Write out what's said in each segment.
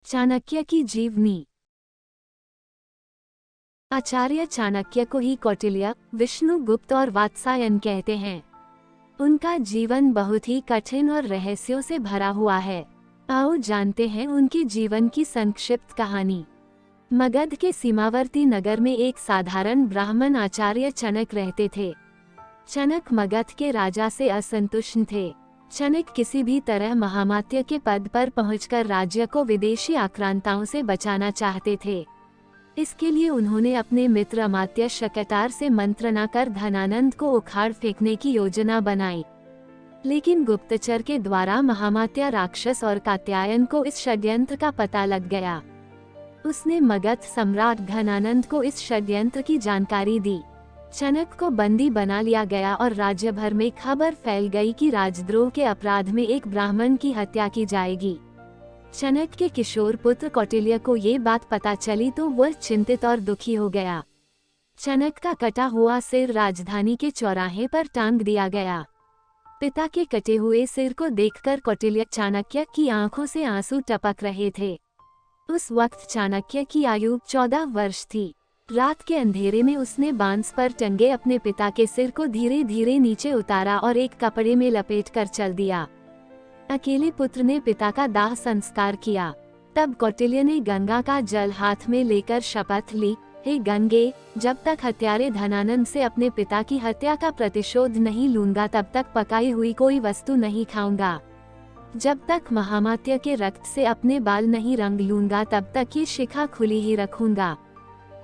चाणक्य की जीवनी। आचार्य चाणक्य को ही कौटिल्य, विष्णुगुप्त और वात्सायन कहते हैं। उनका जीवन बहुत ही कठिन और रहस्यों से भरा हुआ है। आओ जानते हैं उनके जीवन की संक्षिप्त कहानी। मगध के सीमावर्ती नगर में एक साधारण ब्राह्मण आचार्य चनक रहते थे। चनक मगध के राजा से असंतुष्ट थे। चनक किसी भी तरह महामात्य के पद पर पहुंचकर राज्य को विदेशी आक्रांताओं से बचाना चाहते थे। इसके लिए उन्होंने अपने मित्र अमात्य शकटार से मंत्रणा कर धनानंद को उखाड़ फेंकने की योजना बनाई। लेकिन गुप्तचर के द्वारा महामात्य राक्षस और कात्यायन को इस षड्यंत्र का पता लग गया। उसने मगध सम्राट धनानंद को इस षड्यंत्र की जानकारी दी। चनक को बंदी बना लिया गया और राज्य भर में खबर फैल गई कि राजद्रोह के अपराध में एक ब्राह्मण की हत्या की जाएगी। चनक के किशोर पुत्र कौटिल्य को ये बात पता चली तो वह चिंतित और दुखी हो गया। चनक का कटा हुआ सिर राजधानी के चौराहे पर टांग दिया गया। पिता के कटे हुए सिर को देखकर कौटिल्य चाणक्य की आंखों से आंसू टपक रहे थे। उस वक्त चाणक्य की आयु 14 वर्ष थी। रात के अंधेरे में उसने बांस पर टंगे अपने पिता के सिर को धीरे धीरे नीचे उतारा और एक कपड़े में लपेट कर चल दिया। अकेले पुत्र ने पिता का दाह संस्कार किया। तब कौटिल्य ने गंगा का जल हाथ में लेकर शपथ ली, हे गंगे, जब तक हत्यारे धनानंद से अपने पिता की हत्या का प्रतिशोध नहीं लूंगा तब तक पकाई हुई कोई वस्तु नहीं खाऊंगा। जब तक महामात्य के रक्त से अपने बाल नहीं रंग लूंगा तब तक ये शिखा खुली ही रखूंगा।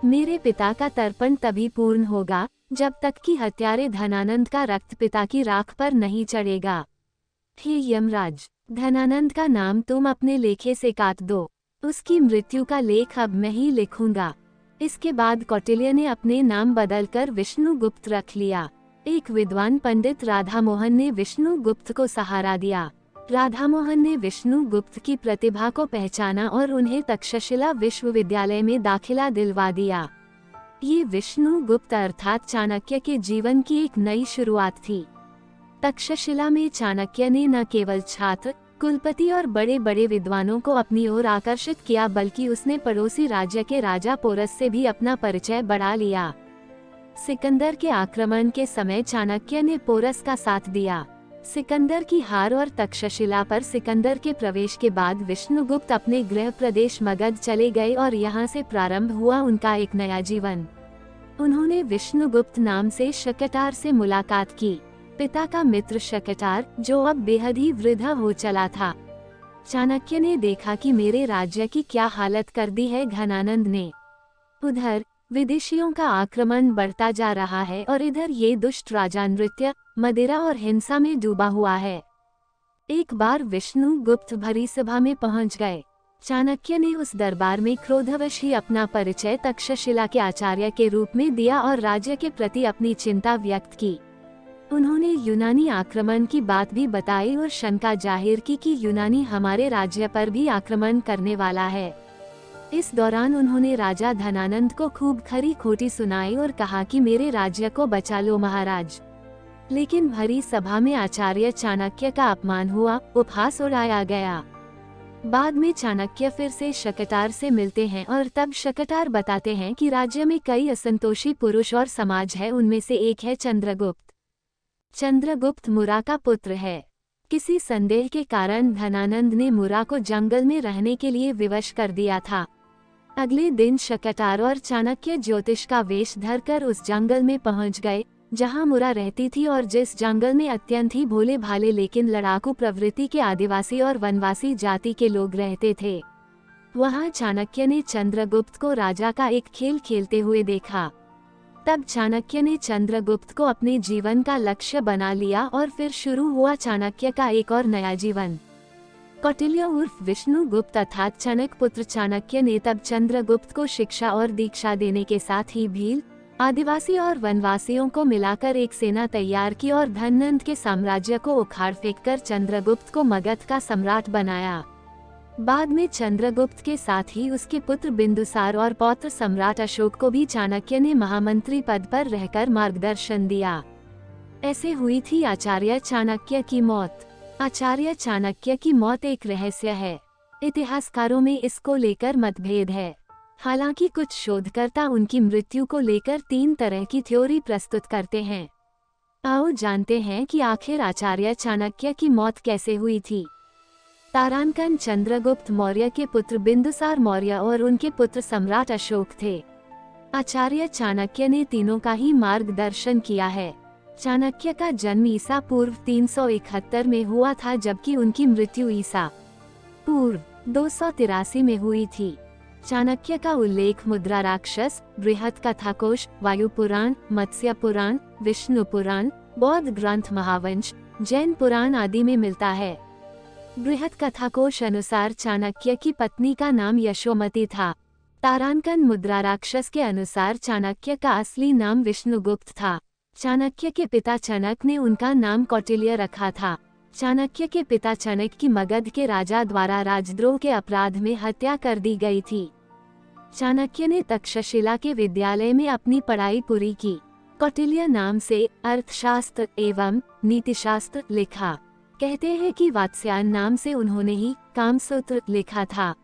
मेरे पिता का तर्पण तभी पूर्ण होगा जब तक कि हत्यारे धनानंद का रक्त पिता की राख पर नहीं चढ़ेगा। हे यमराज, धनानंद का नाम तुम अपने लेखे से काट दो। उसकी मृत्यु का लेख अब मैं ही लिखूंगा। इसके बाद कौटिल्य ने अपने नाम बदलकर विष्णुगुप्त रख लिया। एक विद्वान पंडित राधामोहन ने विष्णुगुप्त को सहारा दिया। राधामोहन ने विष्णुगुप्त की प्रतिभा को पहचाना और उन्हें तक्षशिला विश्वविद्यालय में दाखिला दिलवा दिया। ये विष्णुगुप्त अर्थात चाणक्य के जीवन की एक नई शुरुआत थी। तक्षशिला में चाणक्य ने न केवल छात्र, कुलपति और बड़े बड़े विद्वानों को अपनी ओर आकर्षित किया बल्कि उसने पड़ोसी राज्य के राजा पोरस से भी अपना परिचय बढ़ा लिया। सिकंदर के आक्रमण के समय चाणक्य ने पोरस का साथ दिया। सिकंदर की हार और तक्षशिला पर सिकंदर के प्रवेश के बाद विष्णुगुप्त अपने गृह प्रदेश मगध चले गए और यहाँ से प्रारंभ हुआ उनका एक नया जीवन। उन्होंने विष्णुगुप्त नाम से शकटार से मुलाकात की। पिता का मित्र शकटार, जो अब बेहद ही वृद्ध हो चला था। चाणक्य ने देखा कि मेरे राज्य की क्या हालत कर दी है धनानंद ने। उधर विदेशियों का आक्रमण बढ़ता जा रहा है और इधर ये दुष्ट राजा नृत्य, मदिरा और हिंसा में डूबा हुआ है। एक बार विष्णुगुप्त भरी सभा में पहुंच गए। चाणक्य ने उस दरबार में क्रोधवश ही अपना परिचय तक्षशिला के आचार्य के रूप में दिया और राज्य के प्रति अपनी चिंता व्यक्त की। उन्होंने यूनानी आक्रमण की बात भी बताई और शंका जाहिर की कि यूनानी हमारे राज्य पर भी आक्रमण करने वाला है। इस दौरान उन्होंने राजा धनानंद को खूब खरी खोटी सुनाई और कहा कि मेरे राज्य को बचा लो महाराज। लेकिन भरी सभा में आचार्य चाणक्य का अपमान हुआ, उपहास उड़ाया गया। बाद में चाणक्य फिर से शकटार से मिलते हैं और तब शकटार बताते हैं कि राज्य में कई असंतोषी पुरुष और समाज है, उनमें से एक है चंद्रगुप्त। चंद्रगुप्त मुरा का पुत्र है। किसी संदेह के कारण धनानंद ने मुरा को जंगल में रहने के लिए विवश कर दिया था। अगले दिन शकटार और चाणक्य ज्योतिष का वेश धरकर उस जंगल में पहुंच गए जहां मुरा रहती थी और जिस जंगल में अत्यंत ही भोले भाले लेकिन लड़ाकू प्रवृत्ति के आदिवासी और वनवासी जाति के लोग रहते थे। वहां चाणक्य ने चंद्रगुप्त को राजा का एक खेल खेलते हुए देखा। तब चाणक्य ने चंद्रगुप्त को अपने जीवन का लक्ष्य बना लिया और फिर शुरू हुआ चाणक्य का एक और नया जीवन। कौटिल्य उर्फ विष्णुगुप्त अर्थात चनक पुत्र चाणक्य ने तब चंद्रगुप्त को शिक्षा और दीक्षा देने के साथ ही भील, आदिवासी और वनवासियों को मिलाकर एक सेना तैयार की और धनानंद के साम्राज्य को उखाड़ फेंककर चंद्रगुप्त को मगध का सम्राट बनाया। बाद में चंद्रगुप्त के साथ ही उसके पुत्र बिंदुसार और पौत्र सम्राट अशोक को भी चाणक्य ने महामंत्री पद पर रहकर मार्गदर्शन दिया। ऐसे हुई थी आचार्य चाणक्य की मौत। आचार्य चाणक्य की मौत एक रहस्य है। इतिहासकारों में इसको लेकर मतभेद है। हालांकि कुछ शोधकर्ता उनकी मृत्यु को लेकर 3 तरह की थ्योरी प्रस्तुत करते हैं। आओ जानते हैं कि आखिर आचार्य चाणक्य की मौत कैसे हुई थी। तारांकन चंद्रगुप्त मौर्य के पुत्र बिंदुसार मौर्य और उनके पुत्र सम्राट अशोक थे। आचार्य चाणक्य ने तीनों का ही मार्गदर्शन किया है। चाणक्य का जन्म ईसा पूर्व 371 में हुआ था, जबकि उनकी मृत्यु ईसा पूर्व 283 में हुई थी। चाणक्य का उल्लेख मुद्रा राक्षस, बृहत कथाकोश, वायु पुराण, मत्स्य पुराण, विष्णु पुराण, बौद्ध ग्रंथ महावंश, जैन पुराण आदि में मिलता है। बृहत कथाकोश अनुसार चाणक्य की पत्नी का नाम यशोमती था। तारांकन मुद्रा राक्षस के अनुसार चाणक्य का असली नाम विष्णुगुप्त था। चाणक्य के पिता चनक ने उनका नाम कौटिल्य रखा था। चाणक्य के पिता चनक की मगध के राजा द्वारा राजद्रोह के अपराध में हत्या कर दी गई थी। चाणक्य ने तक्षशिला के विद्यालय में अपनी पढ़ाई पूरी की। कौटिल्य नाम से अर्थशास्त्र एवं नीतिशास्त्र लिखा। कहते हैं कि वात्स्यायन नाम से उन्होंने ही कामसूत्र लिखा था।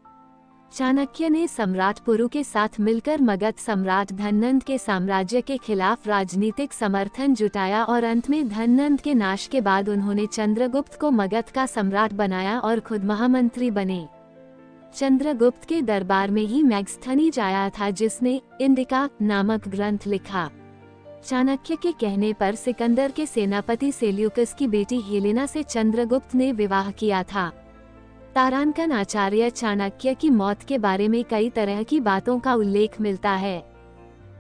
चाणक्य ने सम्राट पुरु के साथ मिलकर मगध सम्राट धननंद के साम्राज्य के खिलाफ राजनीतिक समर्थन जुटाया और अंत में धननंद के नाश के बाद उन्होंने चंद्रगुप्त को मगध का सम्राट बनाया और खुद महामंत्री बने। चंद्रगुप्त के दरबार में ही मैगस्थनीज आया था, जिसने इंडिका नामक ग्रंथ लिखा। चाणक्य के कहने पर सिकंदर के सेनापति सेल्यूकस की बेटी हेलेना से चंद्रगुप्त ने विवाह किया था। तारांकन आचार्य चाणक्य की मौत के बारे में कई तरह की बातों का उल्लेख मिलता है।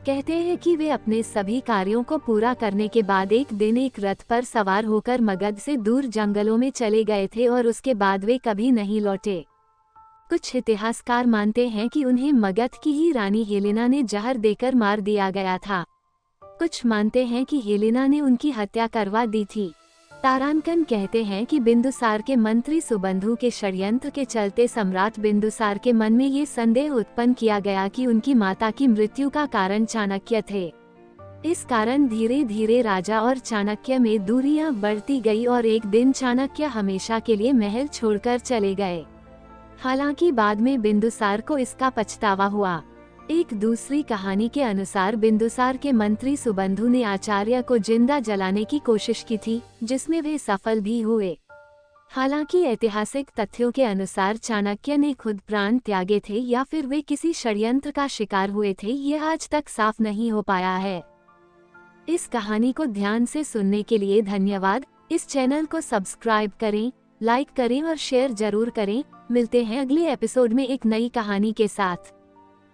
कहते हैं कि वे अपने सभी कार्यों को पूरा करने के बाद एक दिन एक रथ पर सवार होकर मगध से दूर जंगलों में चले गए थे और उसके बाद वे कभी नहीं लौटे। कुछ इतिहासकार मानते हैं कि उन्हें मगध की ही रानी हेलेना ने जहर देकर मार दिया गया था। कुछ मानते हैं कि हेलेना ने उनकी हत्या करवा दी थी। तारांकन कहते हैं कि बिंदुसार के मंत्री सुबंधु के षड्यंत्र के चलते सम्राट बिंदुसार के मन में ये संदेह उत्पन्न किया गया कि उनकी माता की मृत्यु का कारण चाणक्य थे। इस कारण धीरे धीरे राजा और चाणक्य में दूरियां बढ़ती गई और एक दिन चाणक्य हमेशा के लिए महल छोड़कर चले गए। हालांकि बाद में बिंदुसार को इसका पछतावा हुआ। एक दूसरी कहानी के अनुसार बिंदुसार के मंत्री सुबंधु ने आचार्य को जिंदा जलाने की कोशिश की थी, जिसमें वे सफल भी हुए। हालांकि ऐतिहासिक तथ्यों के अनुसार चाणक्य ने खुद प्राण त्यागे थे या फिर वे किसी षड्यंत्र का शिकार हुए थे, ये आज तक साफ नहीं हो पाया है। इस कहानी को ध्यान से सुनने के लिए धन्यवाद। इस चैनल को सब्सक्राइब करें, लाइक करें और शेयर जरूर करें। मिलते हैं अगले एपिसोड में एक नई कहानी के साथ।